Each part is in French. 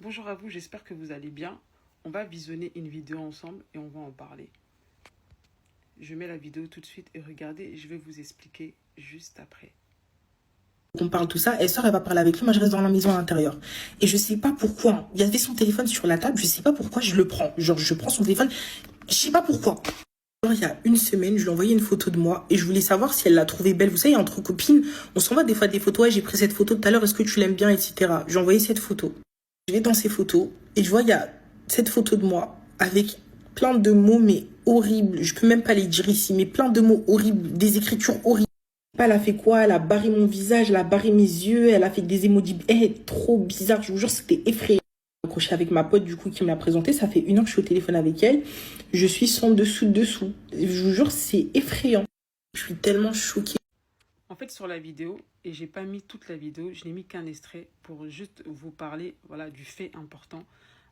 Bonjour à vous, j'espère que vous allez bien. On va visionner une vidéo ensemble et on va en parler. Je mets la vidéo tout de suite et regardez, et je vais vous expliquer juste après. On parle tout ça, elle sort, elle va parler avec lui, moi je reste dans la maison à l'intérieur. Et je sais pas pourquoi, il y avait son téléphone sur la table, je sais pas pourquoi je le prends. Genre je prends son téléphone, je sais pas pourquoi. Genre, il y a une semaine, je lui ai envoyé une photo de moi et je voulais savoir si elle l'a trouvée belle. Vous savez, entre copines, on s'envoie des fois des photos, ouais, j'ai pris cette photo tout à l'heure, est-ce que tu l'aimes bien, etc. J'ai envoyé cette photo. Je vais dans ces photos et je vois, il y a cette photo de moi avec plein de mots, mais horribles. Je peux même pas les dire ici, mais plein de mots horribles, des écritures horribles. Elle a fait quoi? Elle a barré mon visage, elle a barré mes yeux, elle a fait des emojis. Elle est trop bizarre, je vous jure, c'était effrayant. J'ai accroché avec ma pote du coup qui me l'a présenté, ça fait 1 heure que je suis au téléphone avec elle. Je suis sans dessous. Je vous jure, c'est effrayant. Je suis tellement choquée. En fait, sur la vidéo, et j'ai pas mis toute la vidéo, je n'ai mis qu'un extrait pour juste vous parler du fait important.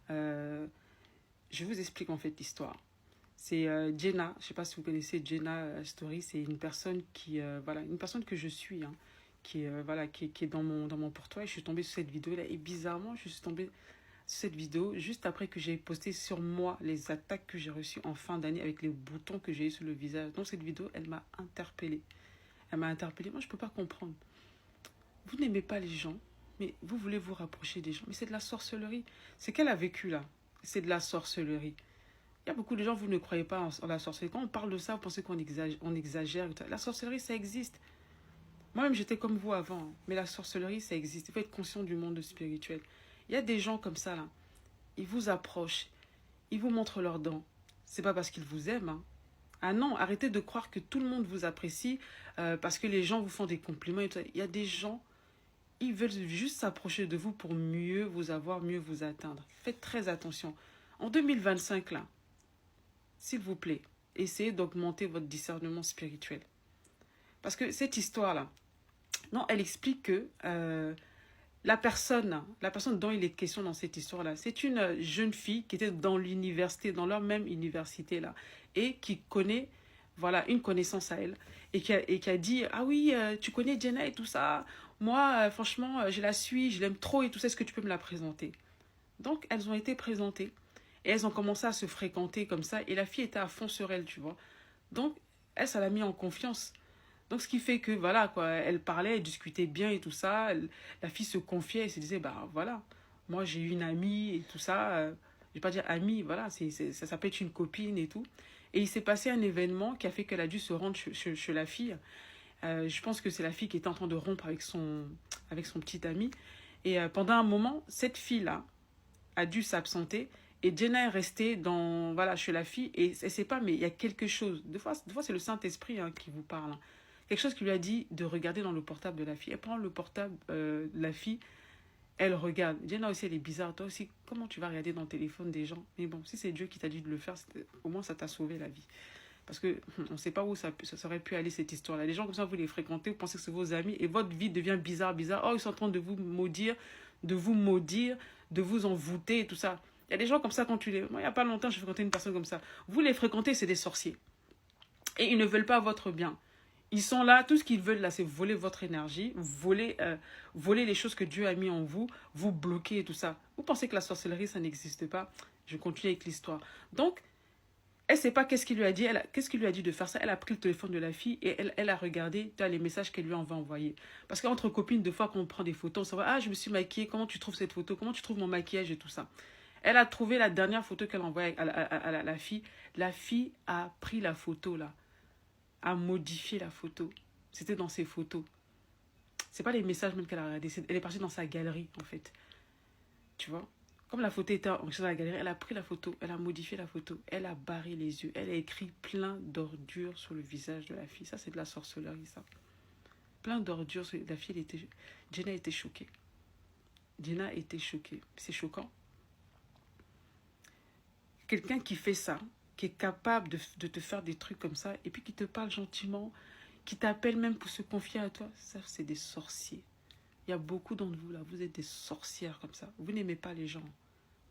Je vous explique en fait l'histoire. C'est Jenna, je sais pas si vous connaissez Jenna Story, c'est une personne une personne que je suis, hein, qui est dans mon portrait. Je suis tombée sur cette vidéo là et bizarrement, je suis tombée sur cette vidéo juste après que j'ai posté sur moi les attaques que j'ai reçues en fin d'année avec les boutons que j'ai eu sur le visage. Donc cette vidéo, elle m'a interpellée. Elle m'a interpellée. Moi, je peux pas comprendre. Vous n'aimez pas les gens, mais vous voulez vous rapprocher des gens. Mais c'est de la sorcellerie. C'est qu'elle a vécu là. C'est de la sorcellerie. Il y a beaucoup de gens, vous ne croyez pas en la sorcellerie. Quand on parle de ça, vous pensez qu'on exagère, on exagère. La sorcellerie, ça existe. Moi-même, j'étais comme vous avant. Hein. Mais la sorcellerie, ça existe. Il faut être conscient du monde spirituel. Il y a des gens comme ça, là. Ils vous approchent. Ils vous montrent leurs dents. C'est pas parce qu'ils vous aiment. Hein. Ah non, arrêtez de croire que tout le monde vous apprécie parce que les gens vous font des compliments. Et tout ça. Il y a des gens, ils veulent juste s'approcher de vous pour mieux vous avoir, mieux vous atteindre. Faites très attention. En 2025, là, s'il vous plaît, essayez d'augmenter votre discernement spirituel. Parce que cette histoire-là, non, elle explique que la personne dont il est question dans cette histoire-là, c'est une jeune fille qui était dans l'université, dans leur même université-là, et qui connaît, une connaissance à elle, et qui a dit, ah oui, tu connais Jenna et tout ça, moi, franchement, je la suis, je l'aime trop et tout ça, est-ce que tu peux me la présenter? Donc, elles ont été présentées, et elles ont commencé à se fréquenter comme ça, et la fille était à fond sur elle, tu vois. Donc, elle, ça l'a mis en confiance. Donc, ce qui fait que, voilà, quoi, elle parlait, elle discutait bien et tout ça. La fille se confiait, elle se disait, bah voilà, moi j'ai eu une amie et tout ça. Je vais pas dire amie, voilà, ça peut être une copine et tout. Et il s'est passé un événement qui a fait qu'elle a dû se rendre chez la fille. Je pense que c'est la fille qui était en train de rompre avec son petit ami. Et pendant un moment, cette fille-là a dû s'absenter. Et Jenna est restée chez la fille. Et elle ne sait pas, mais il y a quelque chose. Des fois c'est le Saint-Esprit qui vous parle. Hein. Quelque chose qui lui a dit de regarder dans le portable de la fille. Elle prend le portable de la fille, elle regarde. Jenna aussi, elle est bizarre. Toi aussi, comment tu vas regarder dans le téléphone des gens? Mais bon, si c'est Dieu qui t'a dit de le faire, au moins ça t'a sauvé la vie. Parce que on ne sait pas où ça aurait pu aller cette histoire-là. Les gens comme ça, vous les fréquentez, vous pensez que c'est vos amis et votre vie devient bizarre, bizarre. Oh, ils sont en train de vous maudire, de vous envoûter et tout ça. Il y a des gens comme ça quand tu les... Moi, il n'y a pas longtemps, j'ai fréquenté une personne comme ça. Vous les fréquentez, c'est des sorciers. Et ils ne veulent pas votre bien. Ils sont là, tout ce qu'ils veulent là, c'est voler votre énergie, voler les choses que Dieu a mis en vous, vous bloquer et tout ça. Vous pensez que la sorcellerie, ça n'existe pas? Je continue avec l'histoire. Donc, elle ne sait pas qu'est-ce qu'il lui a dit. Qu'est-ce qu'il lui a dit de faire ça? Elle a pris le téléphone de la fille et elle a regardé les messages qu'elle lui a envoyés. Parce qu'entre copines, des fois, quand on prend des photos, on se voit, ah, je me suis maquillée, comment tu trouves cette photo? Comment tu trouves mon maquillage et tout ça? Elle a trouvé la dernière photo qu'elle a envoyée à la fille. La fille a pris la photo là, a modifié la photo. C'était dans ses photos. C'est pas les messages même qu'elle a regardé. Elle est partie dans sa galerie en fait. Tu vois? Comme la photo était enregistrée dans la galerie, elle a pris la photo, elle a modifié la photo, elle a barré les yeux, elle a écrit plein d'ordures sur le visage de la fille. Ça, c'est de la sorcellerie, ça. Plein d'ordures. La fille, Jenna était choquée. Jenna était choquée. C'est choquant. Quelqu'un qui fait ça, qui est capable de te faire des trucs comme ça, et puis qui te parle gentiment, qui t'appelle même pour se confier à toi, ça, c'est des sorciers. Il y a beaucoup d'entre vous, là, vous êtes des sorcières comme ça. Vous n'aimez pas les gens,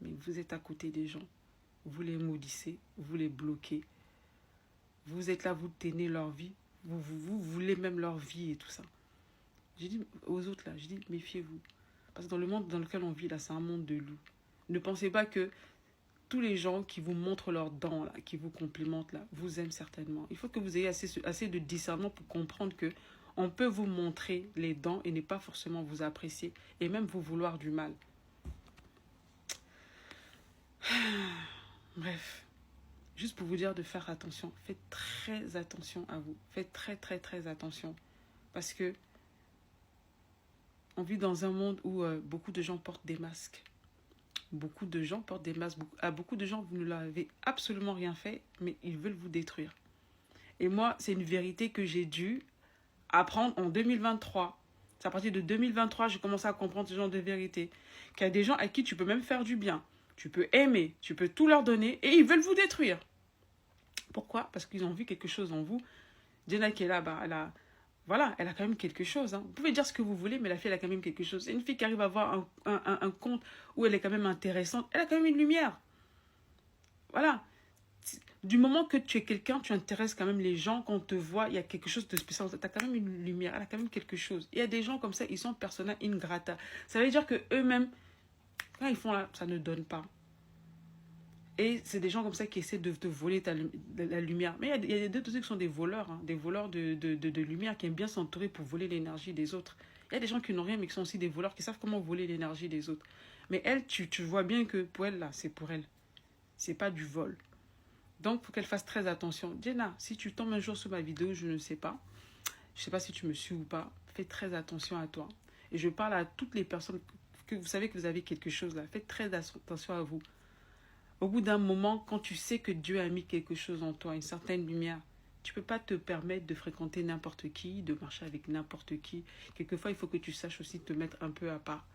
mais vous êtes à côté des gens. Vous les maudissez, vous les bloquez. Vous êtes là, vous tenez leur vie. Vous voulez même leur vie et tout ça. J'ai dit aux autres, là, je dis, méfiez-vous. Parce que dans le monde dans lequel on vit, là, c'est un monde de loups. Ne pensez pas que tous les gens qui vous montrent leurs dents, là, qui vous complimentent, là, vous aiment certainement. Il faut que vous ayez assez de discernement pour comprendre que on peut vous montrer les dents et ne pas forcément vous apprécier et même vous vouloir du mal. Bref, juste pour vous dire de faire attention. Faites très attention à vous. Faites très attention. Parce que on vit dans un monde où beaucoup de gens portent des masques. Beaucoup de gens portent des masques. À beaucoup de gens, vous ne leur avez absolument rien fait, mais ils veulent vous détruire. Et moi, c'est une vérité que j'ai dû apprendre en 2023. C'est à partir de 2023, j'ai commencé à comprendre ce genre de vérité. Qu'il y a des gens à qui tu peux même faire du bien. Tu peux aimer, tu peux tout leur donner et ils veulent vous détruire. Pourquoi? Parce qu'ils ont vu quelque chose en vous. Jenna qui est là, bah, elle a quand même quelque chose. Hein. Vous pouvez dire ce que vous voulez, mais la fille, elle a quand même quelque chose. Et une fille qui arrive à avoir un compte où elle est quand même intéressante, elle a quand même une lumière. Voilà. Du moment que tu es quelqu'un, tu intéresses quand même les gens. Quand on te voit, il y a quelque chose de spécial. Tu as quand même une lumière, elle a quand même quelque chose. Il y a des gens comme ça, ils sont persona ingrata. Ça veut dire qu'eux-mêmes, quand ils font là, ça ne donne pas. Et c'est des gens comme ça qui essaient de te voler la lumière. Mais il y a d'autres qui sont des voleurs, hein, des voleurs de lumière qui aiment bien s'entourer pour voler l'énergie des autres. Il y a des gens qui n'ont rien, mais qui sont aussi des voleurs qui savent comment voler l'énergie des autres. Mais elle, tu vois bien que pour elle, là, c'est pour elle. C'est pas du vol. Donc, il faut qu'elle fasse très attention. Jenna, si tu tombes un jour sur ma vidéo, je ne sais pas. Je ne sais pas si tu me suis ou pas. Fais très attention à toi. Et je parle à toutes les personnes que vous savez que vous avez quelque chose là. Faites très attention à vous. Au bout d'un moment, quand tu sais que Dieu a mis quelque chose en toi, une certaine lumière, tu ne peux pas te permettre de fréquenter n'importe qui, de marcher avec n'importe qui. Quelquefois, il faut que tu saches aussi te mettre un peu à part.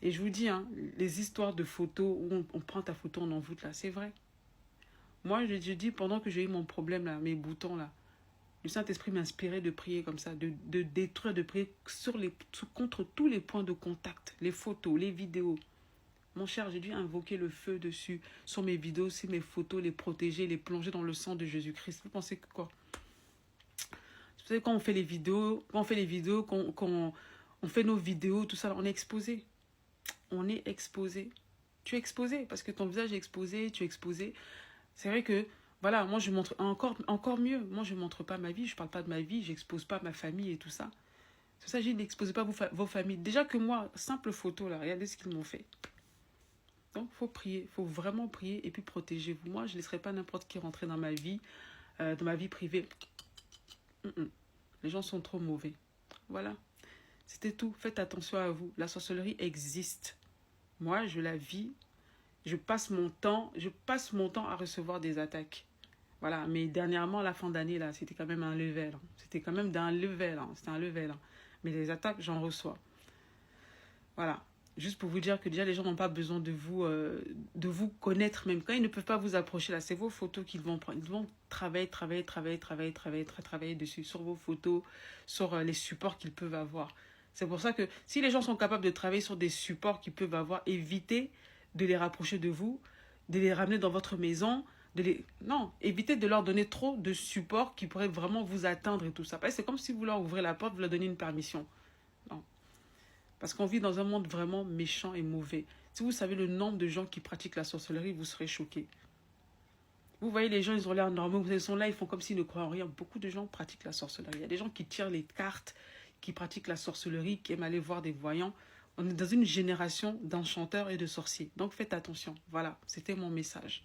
Et je vous dis, hein, les histoires de photos où on prend ta photo, on envoûte là, c'est vrai. Moi, je dis, pendant que j'ai eu mon problème là, mes boutons là, le Saint-Esprit m'inspirait de prier comme ça, de détruire, de prier contre tous les points de contact, les photos, les vidéos. Mon cher, j'ai dû invoquer le feu dessus, sur mes vidéos, sur mes photos, les protéger, les plonger dans le sang de Jésus-Christ. Vous pensez que quoi? Vous savez, quand on fait les vidéos, quand on fait nos vidéos, tout ça, on est exposé. On est exposé. Tu es exposé parce que ton visage est exposé, tu es exposé. C'est vrai que, voilà, moi je montre encore mieux. Moi je ne montre pas ma vie, je ne parle pas de ma vie, je n'expose pas ma famille et tout ça. C'est ça, je dis, n'exposez pas vos familles. Déjà que moi, simple photo là, regardez ce qu'ils m'ont fait. Donc, il faut prier, il faut vraiment prier et puis protégez-vous. Moi, je ne laisserai pas n'importe qui rentrer dans ma vie privée. Les gens sont trop mauvais. Voilà, c'était tout. Faites attention à vous. La sorcellerie existe. Moi, je la vis. Je passe mon temps à recevoir des attaques. Voilà, mais dernièrement, la fin d'année, là, c'était quand même un level. Hein. C'était quand même d'un level. Hein. C'était un level. Hein. Mais les attaques, j'en reçois. Voilà. Juste pour vous dire que déjà, les gens n'ont pas besoin de vous connaître même. Quand ils ne peuvent pas vous approcher, là, c'est vos photos qu'ils vont prendre. Ils vont travailler dessus, sur vos photos, sur les supports qu'ils peuvent avoir. C'est pour ça que si les gens sont capables de travailler sur des supports qu'ils peuvent avoir, évitez de les rapprocher de vous, de les ramener dans votre maison, non, évitez de leur donner trop de supports qui pourraient vraiment vous atteindre et tout ça. C'est comme si vous leur ouvrez la porte, vous leur donnez une permission. Non. Parce qu'on vit dans un monde vraiment méchant et mauvais. Si vous savez le nombre de gens qui pratiquent la sorcellerie, vous serez choqués. Vous voyez, les gens, ils ont l'air normaux. Ils sont là, ils font comme s'ils ne croient en rien. Beaucoup de gens pratiquent la sorcellerie. Il y a des gens qui tirent les cartes, qui pratiquent la sorcellerie, qui aiment aller voir des voyants. On est dans une génération d'enchanteurs et de sorciers. Donc faites attention. Voilà, c'était mon message.